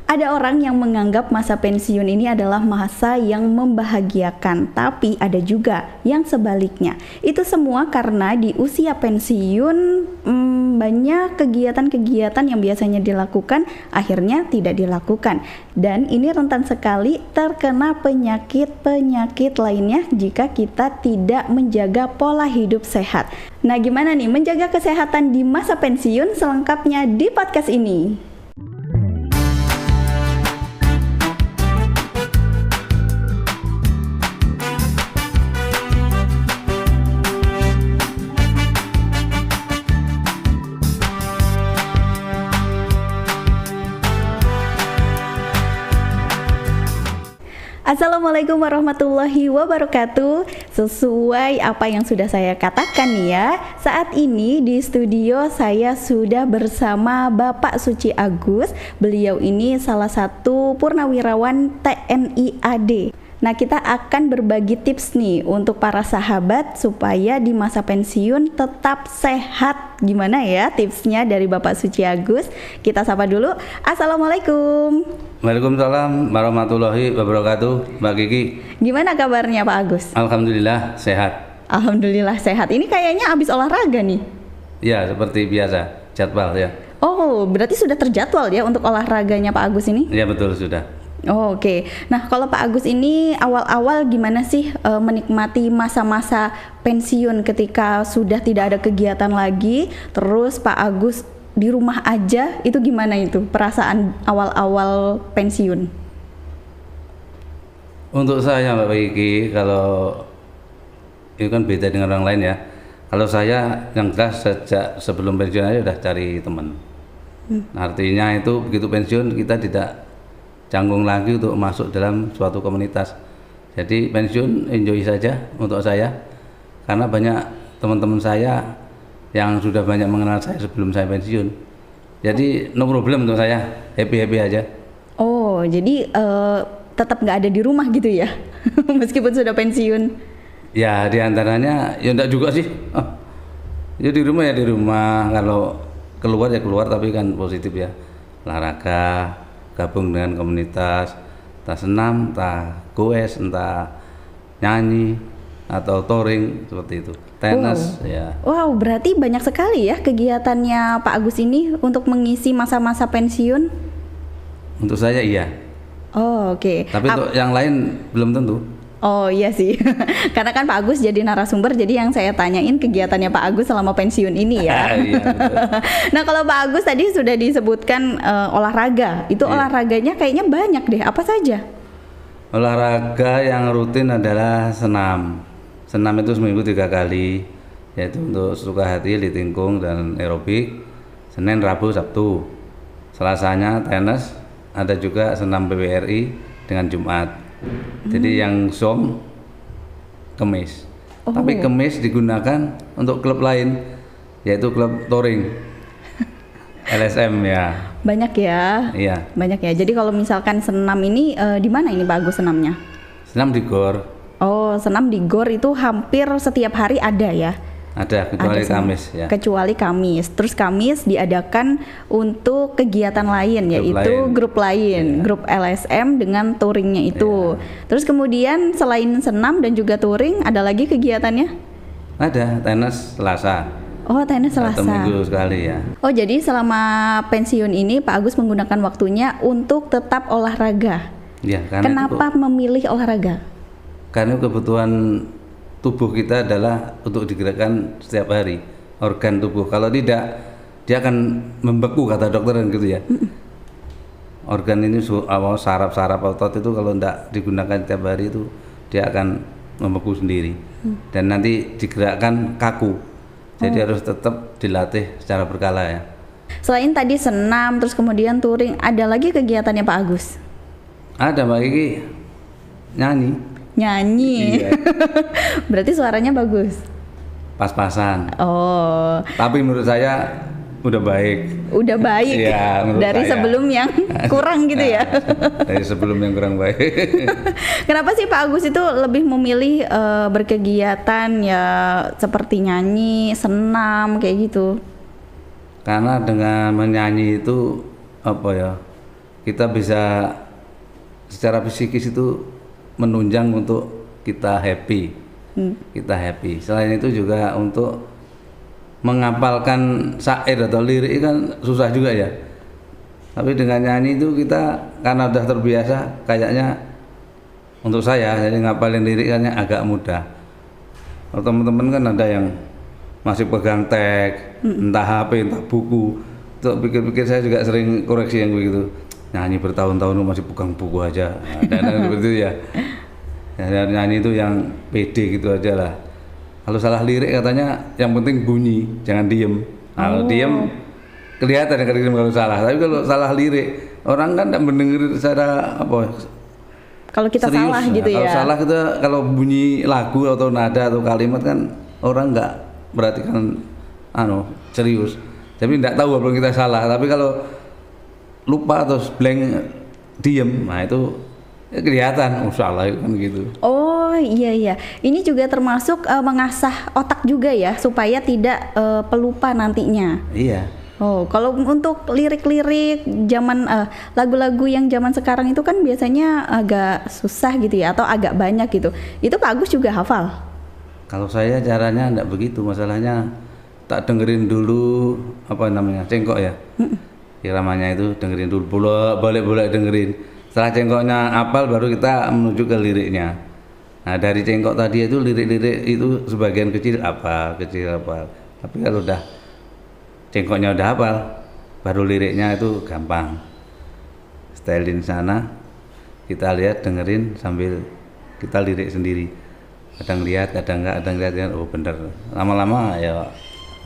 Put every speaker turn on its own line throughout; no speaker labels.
Ada orang yang menganggap masa pensiun ini adalah masa yang membahagiakan, tapi ada juga yang sebaliknya. Itu semua karena di usia pensiun banyak kegiatan-kegiatan yang biasanya dilakukan akhirnya tidak dilakukan. Dan ini rentan sekali terkena penyakit-penyakit lainnya jika kita tidak menjaga pola hidup sehat. Nah, gimana nih menjaga kesehatan di masa pensiun? Selengkapnya di podcast ini. Assalamualaikum warahmatullahi wabarakatuh. Sesuai apa yang sudah saya katakan nih ya, saat ini di studio saya sudah bersama Bapak Suci Agus. Beliau ini salah satu purnawirawan TNI AD. Nah, kita akan berbagi tips nih untuk para sahabat supaya di masa pensiun tetap sehat. Gimana ya tipsnya dari Bapak Suci Agus? Kita sapa dulu. Assalamualaikum.
Waalaikumsalam warahmatullahi wabarakatuh, Mbak Kiki.
Gimana kabarnya Pak Agus?
Alhamdulillah sehat.
Alhamdulillah sehat. Ini kayaknya habis olahraga nih.
Ya, seperti biasa, jadwal ya.
Oh, berarti sudah terjadwal ya untuk olahraganya Pak Agus ini?
Ya, betul sudah.
Oh, oke. Nah, kalau Pak Agus ini awal-awal gimana sih menikmati masa-masa pensiun ketika sudah tidak ada kegiatan lagi, terus Pak Agus di rumah aja, itu gimana itu perasaan awal-awal pensiun?
Untuk saya Mbak Kiki, kalau itu kan beda dengan orang lain ya. Kalau saya yang jelas sejak sebelum pensiun aja udah cari teman. Artinya itu begitu pensiun kita tidak canggung lagi untuk masuk dalam suatu komunitas. Jadi pensiun enjoy saja untuk saya, karena banyak teman-teman saya yang sudah banyak mengenal saya sebelum saya pensiun. Jadi no problem untuk saya, happy-happy aja.
Oh, jadi tetap nggak ada di rumah gitu ya? Meskipun sudah pensiun?
Ya, diantaranya ya enggak juga sih. Ya di rumah ya di rumah, kalau keluar ya keluar, tapi kan positif ya. Olahraga, gabung dengan komunitas, entah senam, entah goes, entah nyanyi atau touring seperti itu, tenis. Ya.
Wow, berarti banyak sekali ya kegiatannya Pak Agus ini untuk mengisi masa-masa pensiun.
Untuk saya iya.
Oh, oke.
Tapi untuk yang lain belum tentu.
Oh iya sih, karena kan Pak Agus jadi narasumber, jadi yang saya tanyain kegiatannya Pak Agus selama pensiun ini ya.
Iya,
Nah, kalau Pak Agus tadi sudah disebutkan olahraga, itu olahraganya kayaknya banyak deh, apa saja?
Olahraga yang rutin adalah senam. Senam itu seminggu 3 kali, yaitu untuk suka hati, litingkung, dan aerobik. Senin, Rabu, Sabtu. Selasanya tenis, ada juga senam PWRI dengan Jumat. Jadi yang Som, Kemis. Tapi Kemis digunakan untuk klub lain, yaitu klub touring, LSM ya.
Banyak ya?
Iya.
Banyak ya. Jadi kalau misalkan senam ini di mana ini Pak Agus senamnya?
Senam di GOR.
Oh, senam di GOR itu hampir setiap hari ada ya?
Ada, kecuali Kamis ya.
Kecuali Kamis. Terus Kamis diadakan untuk kegiatan lain, yaitu grup lain, grup LSM dengan touringnya itu. Terus kemudian selain senam dan juga touring, ada lagi kegiatannya?
Ada, tenis Selasa.
Oh, tenis Selasa.
1 minggu sekali ya.
Oh, jadi selama pensiun ini Pak Agus menggunakan waktunya untuk tetap olahraga.
Ya,
Kenapa memilih olahraga?
Karena kebutuhan tubuh kita adalah untuk digerakkan setiap hari, organ tubuh. Kalau tidak, dia akan membeku, kata dokter kan gitu ya. Organ ini saraf-saraf otot itu kalau tidak digunakan setiap hari itu dia akan membeku sendiri. Dan nanti digerakkan kaku. Jadi harus tetap dilatih secara berkala ya.
Selain tadi senam, terus kemudian touring, ada lagi kegiatannya Pak Agus?
Ada Mbak Kiki, nyanyi. Iya.
Berarti suaranya bagus.
Pas-pasan.
Oh.
Tapi menurut saya udah baik.
Udah baik.
Ya,
dari
saya.
Sebelum yang kurang gitu ya.
Dari sebelum yang kurang baik.
Kenapa sih Pak Agus itu lebih memilih berkegiatan ya seperti nyanyi, senam kayak gitu?
Karena dengan menyanyi itu apa ya? kita bisa secara psikis itu menunjang untuk kita happy. Kita happy. Selain itu juga untuk menghafalkan syair atau lirik kan susah juga ya. Tapi dengan nyanyi itu kita karena udah terbiasa, kayaknya untuk saya jadi ngapalin lirik kan agak mudah. Kalau teman-teman kan ada yang masih pegang teks, entah HP, entah buku. Untuk pikir-pikir saya juga sering koreksi yang begitu. Nyanyi bertahun-tahun masih pegang buku aja. Dan seperti itu ya. Ya, nyanyi itu yang pede gitu aja lah. Kalau salah lirik katanya yang penting bunyi, jangan diem. Kalau diem kelihatan kalau salah. Tapi kalau salah lirik, orang kan tidak mendengar secara apa?
Kalau kita serius, salah gitu ya.
Kalau salah kita kalau bunyi lagu atau nada atau kalimat kan orang nggak perhatikan serius. Tapi tidak tahu apa kita salah. Tapi kalau lupa atau blank diem, nah itu ya kelihatan salah kan gitu.
Oh iya, ini juga termasuk mengasah otak juga ya supaya tidak pelupa nantinya.
Iya.
Oh, kalau untuk lirik-lirik zaman lagu-lagu yang zaman sekarang itu kan biasanya agak susah gitu ya, atau agak banyak gitu. Itu Pak Agus juga hafal?
Kalau saya caranya enggak begitu, masalahnya tak dengerin dulu cengkok ya. Iramanya itu dengerin dulu, boleh dengerin. Setelah cengkoknya hafal baru kita menuju ke liriknya. Nah dari cengkok tadi itu lirik-lirik itu sebagian kecil apa. Tapi kalau udah cengkoknya udah hafal, baru liriknya itu gampang. Stylein sana, kita lihat, dengerin sambil kita lirik sendiri. Kadang lihat, kadang enggak, kadang lihat kan, oh bener. Lama-lama ya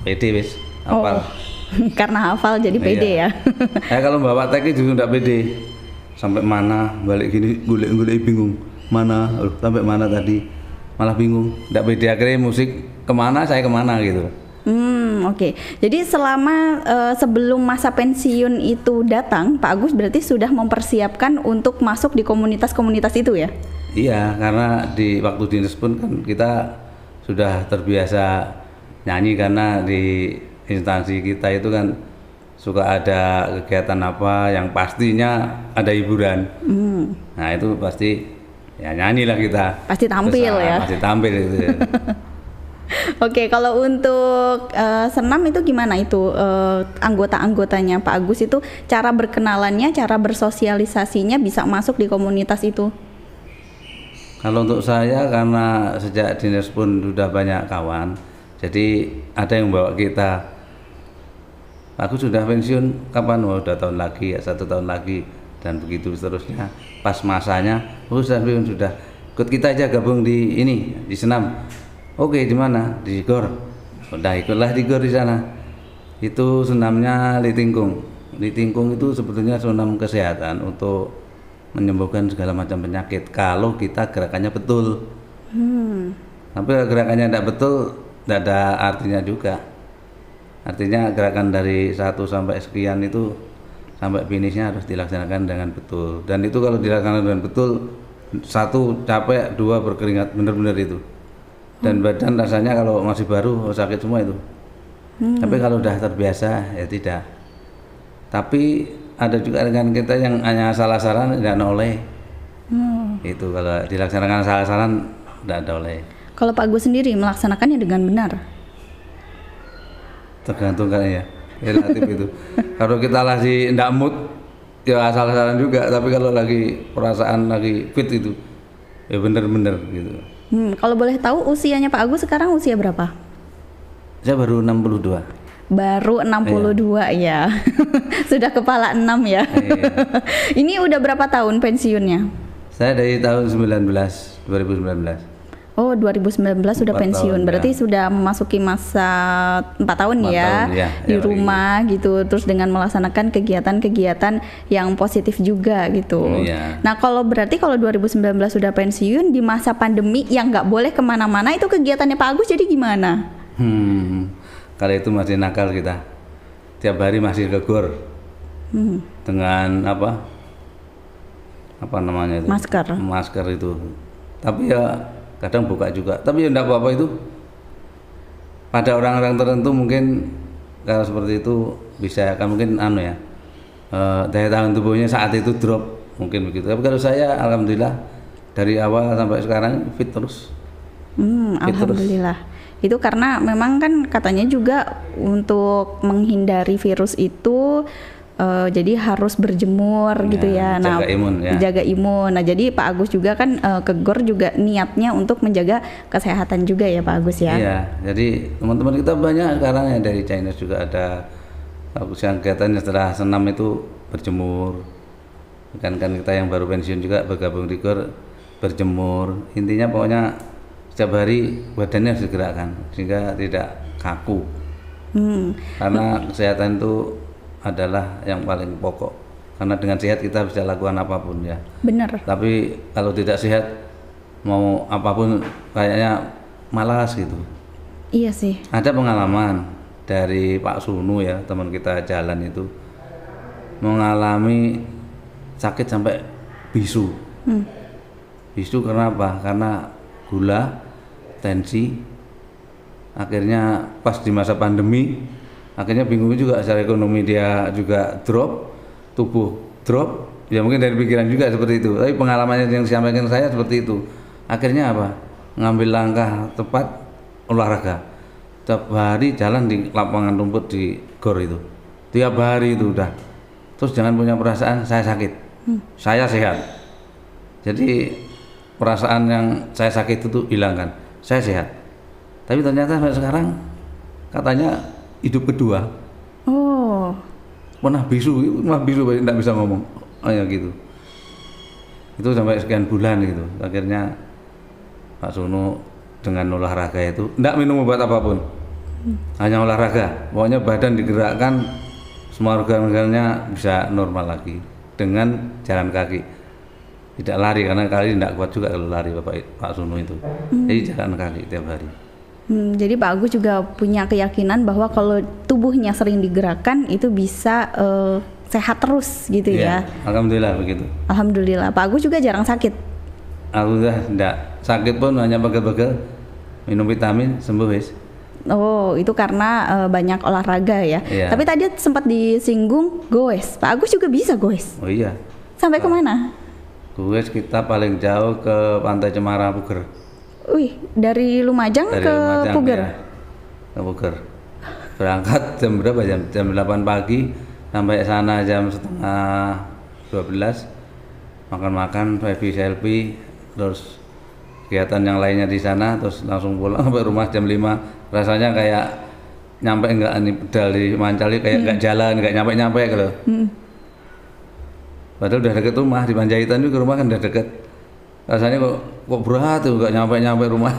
pede wis, hafal.
Karena hafal jadi pede ya.
Kalau bawa teks juga enggak pede. Sampai mana, balik gini, golek-golek bingung. Mana, sampai mana tadi, malah bingung. Enggak pede, akhirnya musik kemana, saya kemana gitu.
Oke. Jadi selama sebelum masa pensiun itu datang, Pak Agus berarti sudah mempersiapkan untuk masuk di komunitas-komunitas itu ya?
Iya, karena di waktu dinas pun kan kita sudah terbiasa nyanyi, karena di instansi kita itu kan suka ada kegiatan apa yang pastinya ada hiburan. Nah itu pasti ya nyanyi lah kita.
Pasti tampil ya?
Pasti tampil itu ya.
Oke, kalau untuk senam itu gimana itu anggota-anggotanya Pak Agus itu cara berkenalannya, cara bersosialisasinya bisa masuk di komunitas itu?
Kalau untuk saya karena sejak dinas pun sudah banyak kawan, jadi ada yang bawa kita. Aku sudah pensiun kapan? Udah tahun lagi ya, 1 tahun lagi dan begitu seterusnya. Pas masanya, sudah ikut kita aja gabung di senam. Oke, di mana? Di GOR. Udah ikutlah di GOR di sana. Itu senamnya Litingkung. Litingkung itu sebetulnya senam kesehatan untuk menyembuhkan segala macam penyakit kalau kita gerakannya betul. Tapi gerakannya tidak betul, tidak ada artinya juga. Artinya gerakan dari 1 sampai sekian itu sampai finishnya harus dilaksanakan dengan betul. Dan itu kalau dilaksanakan dengan betul, 1 capek, 2 berkeringat, benar-benar itu. Dan badan rasanya kalau masih baru sakit semua itu. Tapi kalau udah terbiasa ya tidak. Tapi ada juga dengan kita yang hanya salah-saran tidak noleh. Itu kalau dilaksanakan salah-saran tidak noleh.
Kalau Pak Agus sendiri melaksanakannya dengan benar?
Tergantung kan ya, relatif itu. Kalau kita lagi tidak mood ya salah-saran juga. Tapi kalau lagi perasaan lagi fit itu ya bener-bener gitu.
Kalau boleh tahu usianya Pak Agus sekarang usia berapa?
Saya baru 62.
Baru 62 ya. Sudah kepala 6 ya. Ini udah berapa tahun pensiunnya?
Saya dari tahun 2019.
Oh, 2019 sudah pensiun. Tahun, berarti ya. Sudah memasuki masa 4 tahun 4 ya, tahun, ya di rumah gitu, terus dengan melaksanakan kegiatan-kegiatan yang positif juga gitu.
Ya.
Nah, kalau berarti kalau 2019 sudah pensiun di masa pandemi yang nggak boleh kemana-mana, itu kegiatannya Pak Agus jadi gimana?
Kalau itu masih nakal kita, tiap hari masih ke GOR dengan apa namanya itu? Masker itu. Tapi ya kadang buka juga, tapi ya enggak apa-apa itu. Pada orang-orang tertentu mungkin kalau seperti itu bisa kan mungkin daya tahan tubuhnya saat itu drop, mungkin begitu. Tapi kalau saya alhamdulillah dari awal sampai sekarang fit terus. Fit terus.
Alhamdulillah. Itu karena memang kan katanya juga untuk menghindari virus itu jadi harus berjemur gitu ya. Nah,
jaga imun ya.
Jaga imun. Nah, jadi Pak Agus juga kan ke GOR juga niatnya untuk menjaga kesehatan juga ya Pak Agus ya.
Iya, jadi teman-teman kita banyak sekarang yang dari China juga ada. Agus yang kegiatannya setelah senam itu berjemur. Kan kita yang baru pensiun juga bergabung di GOR berjemur. Intinya pokoknya setiap hari badannya harus digerakkan sehingga tidak kaku. Karena kesehatan itu adalah yang paling pokok. Karena dengan sehat kita bisa lakukan apapun ya.
Benar.
Tapi kalau tidak sehat mau apapun kayaknya malas gitu.
Iya sih.
Ada pengalaman dari Pak Sunu ya, teman kita jalan itu mengalami sakit sampai bisu. Bisu kenapa? Karena gula, tensi. Akhirnya pas di masa pandemi, akhirnya bingung juga secara ekonomi dia juga drop, tubuh drop. Ya mungkin dari pikiran juga seperti itu. Tapi pengalamannya yang disampaikan saya seperti itu. Akhirnya apa? Ngambil langkah tepat, olahraga. Tiap hari jalan di lapangan rumput di GOR itu. Tiap hari itu udah. Terus jangan punya perasaan saya sakit. Saya sehat. Jadi perasaan yang saya sakit itu hilangkan. Saya sehat. Tapi ternyata sampai sekarang katanya hidup kedua.
Oh.
Pernah bisu tidak bisa ngomong. Oh ya gitu. Itu sampai sekian bulan gitu. Akhirnya Pak Sunu dengan olahraga itu tidak minum obat apapun, hanya olahraga. Pokoknya badan digerakkan, semua organ-organnya bisa normal lagi dengan jalan kaki. Tidak lari karena kali tidak kuat juga kalau lari Pak Sunu itu. Jadi jalan kaki tiap hari.
Jadi Pak Agus juga punya keyakinan bahwa kalau tubuhnya sering digerakkan itu bisa sehat terus gitu ya.
Alhamdulillah begitu.
Alhamdulillah. Pak Agus juga jarang sakit.
Alhamdulillah tidak sakit pun, hanya pegel-pegel, minum vitamin sembuh wis.
Oh, itu karena banyak olahraga ya.
Iya.
Tapi tadi sempat disinggung goes. Pak Agus juga bisa goes.
Oh iya.
Sampai kemana?
Goes kita paling jauh ke Pantai Cemara Puger.
Wih, dari Lumajang
Dari
ke
Lumajang,
Puger.
Ya, ke Puger. Berangkat jam berapa? Jam 8 pagi, sampai sana jam setengah 12. Makan-makan, selfie, terus kegiatan yang lainnya di sana, terus langsung pulang sampai rumah jam 5. Rasanya kayak nyampe enggak nih pedal di Mancali, kayak enggak jalan, enggak nyampe gitu. Padahal udah deket rumah, di Panjaitan itu ke rumah kan udah deket. Rasanya kok berat tuh, enggak nyampe rumah.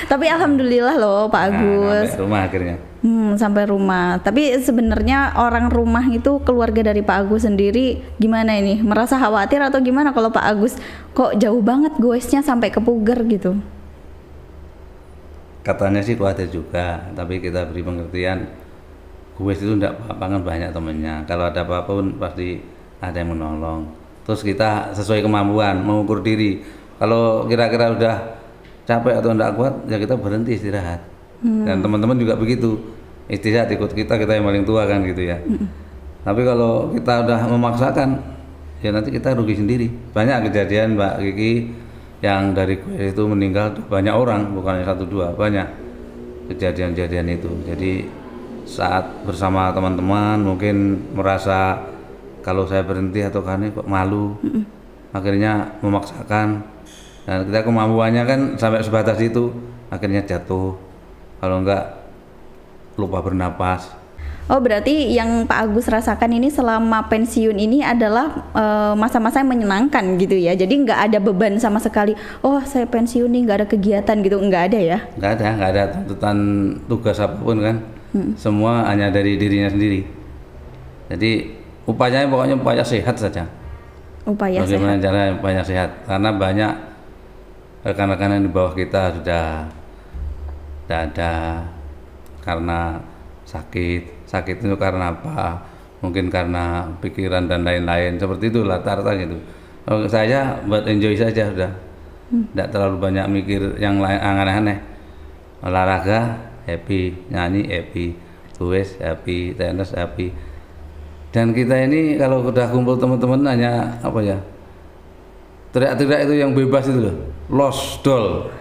Tapi alhamdulillah loh Pak Agus.
Sampai rumah akhirnya.
Sampai rumah. Tapi sebenarnya orang rumah itu, keluarga dari Pak Agus sendiri gimana ini? Merasa khawatir atau gimana kalau Pak Agus kok jauh banget goesnya sampai ke Puger gitu?
Katanya sih khawatir juga, tapi kita beri pengertian. Goes itu enggak apa-apa, kan banyak temennya. Kalau ada apapun pasti ada yang menolong. Terus kita sesuai kemampuan mengukur diri. Kalau kira-kira udah capek atau enggak kuat, ya kita berhenti istirahat. Dan teman-teman juga begitu, istirahat ikut kita yang paling tua kan gitu ya. Tapi kalau kita udah memaksakan, ya nanti kita rugi sendiri. Banyak kejadian Mbak Kiki yang dari gue itu meninggal banyak orang, bukan 1-2, banyak kejadian-kejadian itu. Jadi saat bersama teman-teman mungkin merasa kalau saya berhenti atau kan kok malu, akhirnya memaksakan. Dan kita kemampuannya kan sampai sebatas itu, akhirnya jatuh. Kalau enggak lupa bernapas.
Oh, berarti yang Pak Agus rasakan ini selama pensiun ini adalah masa-masa yang menyenangkan gitu ya. Jadi nggak ada beban sama sekali. Oh, saya pensiun nih, nggak ada kegiatan gitu, nggak ada ya?
Nggak ada tuntutan tugas apapun kan. Semua hanya dari dirinya sendiri. Jadi upayanya pokoknya upaya sehat saja.
Upaya
bagaimana
sehat.
cara upaya sehat? Karena banyak rekan-rekan yang di bawah kita sudah ada karena sakit itu karena apa? Mungkin karena pikiran dan lain-lain, seperti itu rata-rata gitu. Kalau saya buat enjoy saja udah, tidak terlalu banyak mikir yang lain aneh-aneh. Olahraga happy, nyanyi happy, tulis happy, tenis happy. Dan kita ini kalau udah kumpul teman-teman hanya apa ya, teriak-teriak itu yang bebas itu loh, lost doll.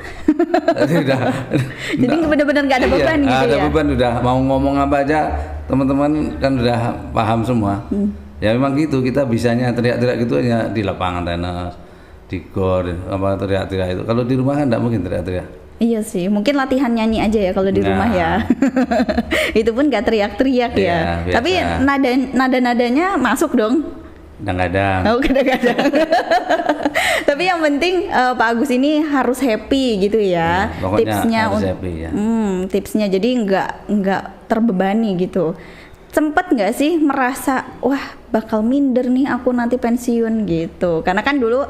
Jadi benar-benar nggak ada beban gitu
ada
ya.
beban, udah mau ngomong apa aja teman-teman kan udah paham semua. Ya memang gitu, kita bisanya teriak-teriak gitu hanya di lapangan tenis, di gor, apa teriak-teriak itu. Kalau di rumah kan enggak mungkin teriak-teriak.
Iya sih, mungkin latihan nyanyi aja ya kalau di rumah ya. Itu pun nggak teriak-teriak ya.
Biasa.
Tapi nada-nadanya masuk dong.
Kadang-kadang.
Oh, kadang-kadang. Tapi yang penting Pak Agus ini harus happy gitu ya.
Pokoknya
tipsnya
harus happy ya.
Tipsnya jadi nggak terbebani gitu. Sempet nggak sih merasa wah bakal minder nih aku nanti pensiun gitu? Karena kan dulu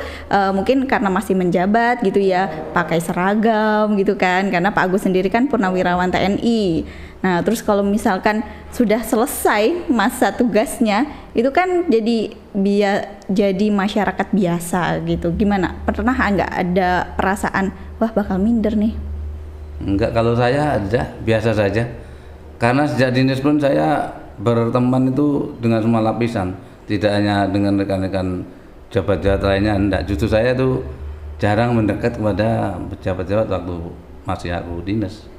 mungkin karena masih menjabat gitu ya, pakai seragam gitu kan. Karena Pak Agus sendiri kan purnawirawan TNI. Nah terus kalau misalkan sudah selesai masa tugasnya, itu kan jadi masyarakat biasa gitu. Gimana? Pernah nggak ada perasaan wah bakal minder nih?
Enggak, kalau saya ada biasa saja. Karena sejak dinas pun saya berteman itu dengan semua lapisan, tidak hanya dengan rekan-rekan jabat-jabat lainnya. Enggak, justru saya tuh jarang mendekat kepada pejabat-pejabat waktu masih aku dinas.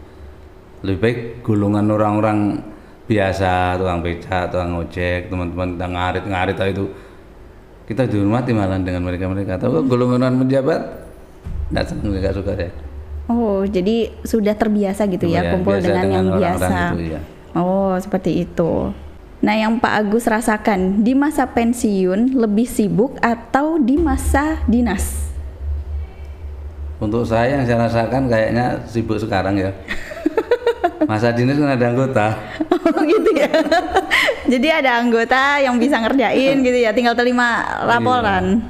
Lebih baik golongan orang-orang biasa, tukang beca, tukang ojek, teman-teman kita ngarit itu kita dihormati malah dengan mereka. Atau golongan pejabat enggak senang, enggak suka saya.
Oh, jadi sudah terbiasa gitu ya, kumpul dengan yang biasa.
Itu, ya.
Oh, seperti itu. Nah, yang Pak Agus rasakan di masa pensiun lebih sibuk atau di masa dinas?
Untuk saya yang saya rasakan kayaknya sibuk sekarang ya. Masa dinas kan ada anggota.
Oh gitu ya. Jadi ada anggota yang bisa ngerjain gitu ya, tinggal terima laporan.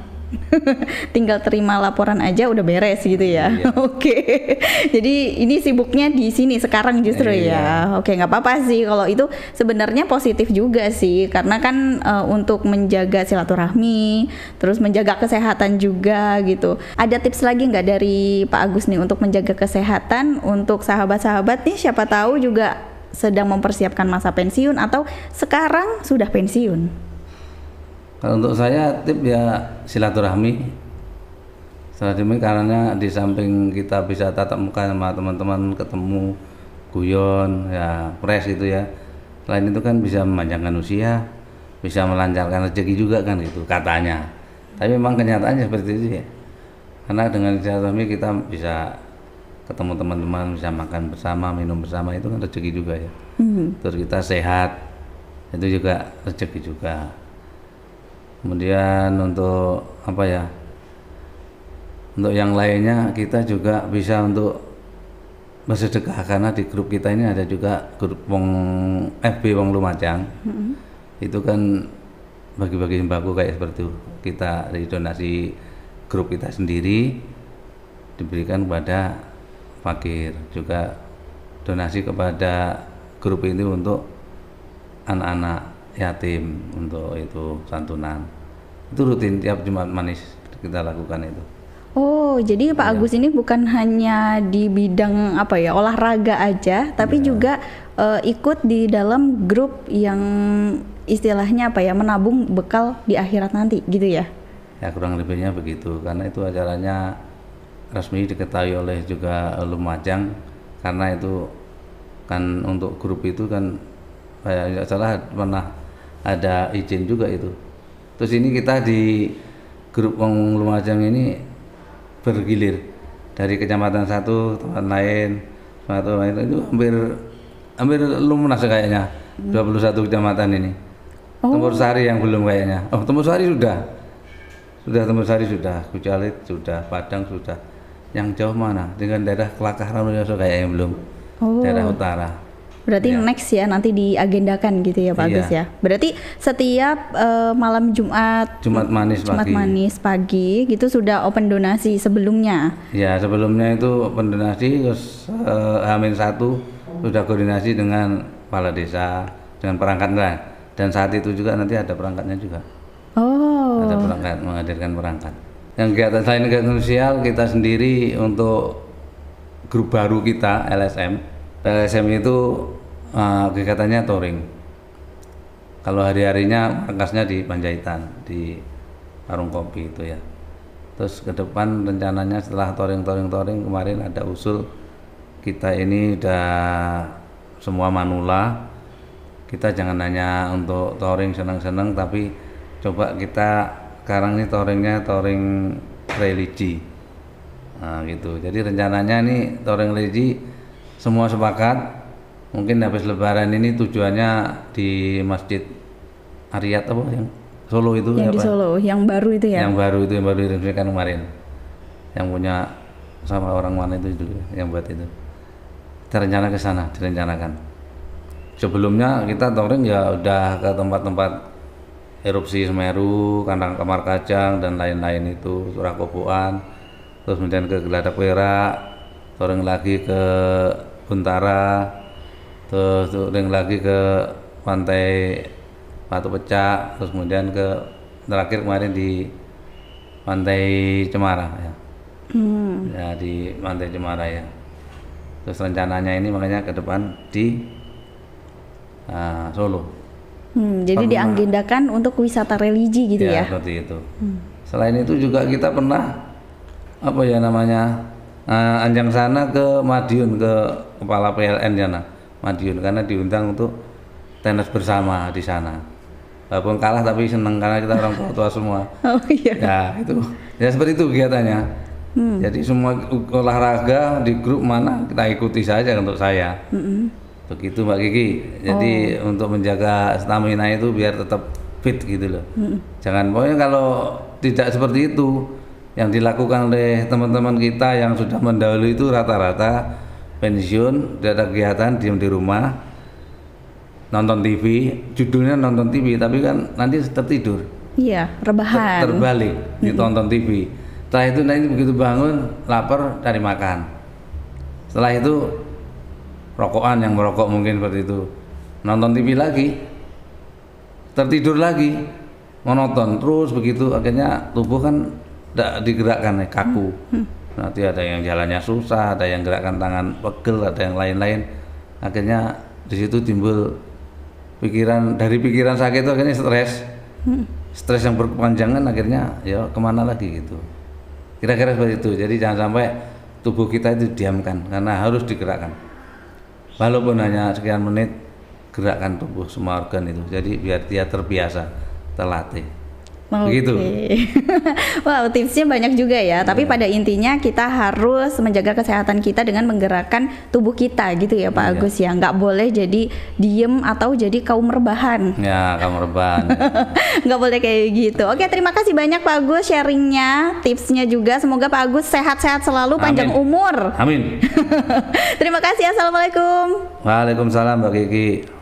Tinggal terima laporan aja udah beres gitu ya.
Iya.
Oke. Jadi ini sibuknya di sini sekarang justru ya. Oke, nggak apa-apa sih kalau itu sebenarnya positif juga sih, karena kan untuk menjaga silaturahmi, terus menjaga kesehatan juga gitu. Ada tips lagi nggak dari Pak Agus nih untuk menjaga kesehatan untuk sahabat-sahabat nih, siapa tahu juga sedang mempersiapkan masa pensiun atau sekarang sudah pensiun?
Kalau untuk saya tip ya silaturahmi karena di samping kita bisa tatap muka sama teman-teman, ketemu guyon ya, fresh gitu ya. Selain itu kan bisa memanjangkan usia, bisa melancarkan rezeki juga kan gitu katanya. Tapi memang kenyataannya seperti itu ya. Karena dengan silaturahmi kita bisa ketemu teman-teman, bisa makan bersama, minum bersama, itu kan rezeki juga ya. Terus kita sehat, itu juga rezeki juga. Kemudian untuk apa ya, untuk yang lainnya kita juga bisa untuk bersedekah, karena di grup kita ini ada juga grup FB Wong Lumajang. Itu kan bagi-bagi sembako kayak seperti itu. Kita dari donasi grup kita sendiri diberikan kepada fakir, juga donasi kepada grup ini untuk anak-anak yatim, untuk itu santunan. Itu rutin tiap Jumat Manis kita lakukan itu.
Oh, jadi Pak Agus ini bukan hanya di bidang apa ya, olahraga aja, tapi juga ikut di dalam grup yang istilahnya apa ya, menabung bekal di akhirat nanti gitu ya.
Ya kurang lebihnya begitu, karena itu acaranya resmi diketahui oleh juga Lumajang, karena itu kan untuk grup itu kan tidak salah pernah ada izin juga itu. Terus ini kita di grup Wong Lumajang ini bergilir dari kecamatan satu, tempat lain itu hampir lunas kayaknya. 21 kecamatan ini. Tempur Sari yang belum kayaknya. Oh, Tempur Sari sudah. Tempur Sari sudah, Kucalit sudah, Padang sudah. Yang jauh mana? Dengan daerah Kelakah Ranuyoso kayaknya belum. Daerah utara.
Berarti next ya, nanti diagendakan gitu ya Pak Agus ya. Berarti setiap malam Jumat Manis pagi gitu sudah open donasi sebelumnya. Ya,
sebelumnya itu open donasi, terus H-1 sudah koordinasi dengan kepala desa, dengan perangkatnya. Dan saat itu juga nanti ada perangkatnya juga. Oh. Ada perangkat, menghadirkan perangkat. Yang kegiatan selain kegiatan sosial, kita sendiri untuk grup baru kita LSM itu kegiatannya touring. Kalau hari-harinya markasnya di Panjaitan, di warung kopi itu ya. Terus ke depan rencananya setelah touring kemarin ada usul kita ini udah semua manula, kita jangan hanya untuk touring senang-senang, tapi coba kita sekarang ini touring religi. Nah gitu, jadi rencananya nih touring religi semua sepakat. Mungkin habis lebaran ini tujuannya di Masjid Ariyat apa yang Solo itu
yang
apa?
Di Solo, yang baru itu ya?
Yang baru itu, yang baru diresmikan kemarin. Yang punya sama orang mana itu dulu yang buat itu. Kita rencana ke sana, direncanakan. Sebelumnya kita touring ya udah ke tempat-tempat erupsi Semeru, Kandang Kamar Kajang dan lain-lain itu, Surah Koboan. Terus kemudian ke Geladak Perak, touring lagi ke Buntara, terus touring lagi ke Pantai Batu Pecah, terus kemudian ke terakhir kemarin di Pantai Cemara ya. Ya di Pantai Cemara ya. Terus rencananya ini makanya ke depan di Solo.
Jadi diagendakan untuk wisata religi gitu ya?
Seperti itu. Selain itu juga kita pernah apa ya namanya anjang sana ke Madiun, ke kepala PLN sana Madiun, karena diundang untuk tenis bersama di sana. Walaupun kalah tapi seneng karena kita orang tua semua.
Oh iya.
Ya itu, ya seperti itu kegiatannya. Jadi semua olahraga di grup mana kita ikuti saja untuk saya. Begitu Mbak Kiki. Jadi untuk menjaga stamina itu biar tetap fit gitu loh. Jangan pokoknya kalau tidak seperti itu yang dilakukan oleh teman-teman kita yang sudah mendahului itu rata-rata pensiun, tidak ada kegiatan, diam di rumah, nonton TV, judulnya nonton TV tapi kan nanti tertidur.
Iya, rebahan.
Terbalik, ditonton TV. Setelah itu nanti begitu bangun lapar cari makan. Setelah itu rokokan, yang merokok mungkin seperti itu, nonton TV lagi, tertidur lagi, monoton terus begitu, akhirnya tubuh kan tidak digerakkan, kaku. Nanti ada yang jalannya susah, ada yang gerakkan tangan pegel, ada yang lain-lain. Akhirnya di situ timbul pikiran, dari pikiran sakit itu akhirnya stres yang berkepanjangan, akhirnya ya kemana lagi gitu. Kira-kira seperti itu. Jadi jangan sampai tubuh kita itu diamkan, karena harus digerakkan. Walaupun hanya sekian menit, gerakkan tubuh semua organ itu. Jadi biar dia terbiasa, terlatih. Begitu.
Wow, tipsnya banyak juga ya. Tapi pada intinya kita harus menjaga kesehatan kita dengan menggerakkan tubuh kita gitu ya Pak Agus ya. Nggak boleh jadi diem atau jadi kaum rebahan.
Ya, kaum rebahan.
Nggak boleh kayak gitu. Oke, terima kasih banyak Pak Agus sharingnya, tipsnya juga. Semoga Pak Agus sehat-sehat selalu, panjang umur.
Amin.
Terima kasih. Assalamualaikum.
Waalaikumsalam Mbak Kiki.